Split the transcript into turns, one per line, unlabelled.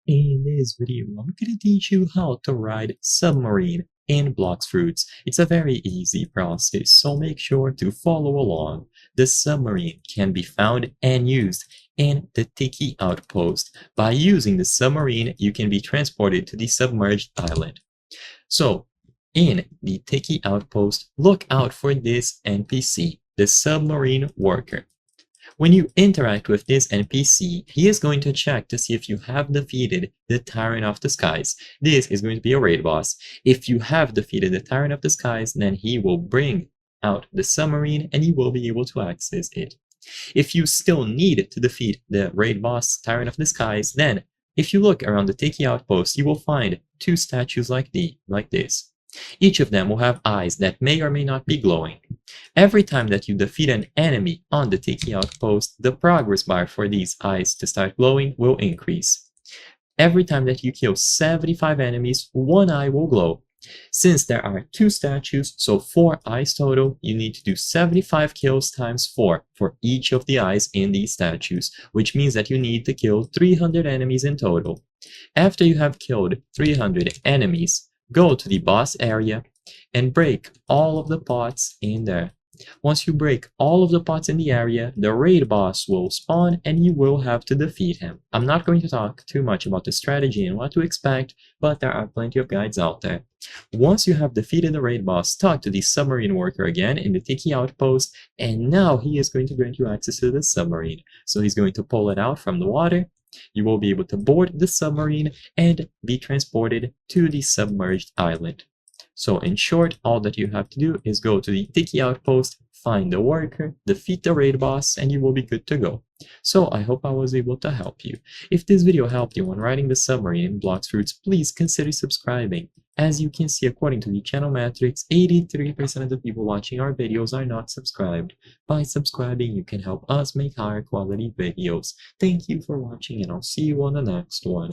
In this video, I'm gonna teach you how to ride submarine in Blox Fruits. It's a very easy process, so make sure to follow along. The submarine can be found and used in the Tiki Outpost. By using the submarine, you can be transported to the submerged island. So, in the Tiki Outpost, look out for this NPC, the submarine worker. When you interact with this NPC, he is going to check to see if you have defeated the Tyrant of the Skies. This is going to be a raid boss. If you have defeated the Tyrant of the Skies, then he will bring out the submarine and you will be able to access it. If you still need to defeat the raid boss Tyrant of the Skies, then if you look around the Tiki Outpost, you will find two statues like this. Each of them will have eyes that may or may not be glowing. Every time that you defeat an enemy on the Tiki Outpost, the progress bar for these eyes to start glowing will increase. Every time that you kill 75 enemies, one eye will glow. Since there are two statues, so 4 eyes total, you need to do 75 kills times 4 for each of the eyes in these statues, which means that you need to kill 300 enemies in total. After you have killed 300 enemies, go to the boss area and break all of the pots in there. Once you break all of the pots in the area, the raid boss will spawn and you will have to defeat him. I'm not going to talk too much about the strategy and what to expect, but there are plenty of guides out there. Once you have defeated the raid boss, talk to the submarine worker again in the Tiki Outpost, and now he is going to grant you access to the submarine. So he's going to pull it out from the water. You will be able to board the submarine and be transported to the submerged island. So in short, all that you have to do is go to the Tiki Outpost, find the worker, defeat the raid boss, and you will be good to go. So I hope I was able to help you. If this video helped you on riding the submarine in Blox Fruits, please consider subscribing. As you can see, according to the channel metrics, 83% of the people watching our videos are not subscribed. By subscribing, you can help us make higher quality videos. Thank you for watching, and I'll see you on the next one.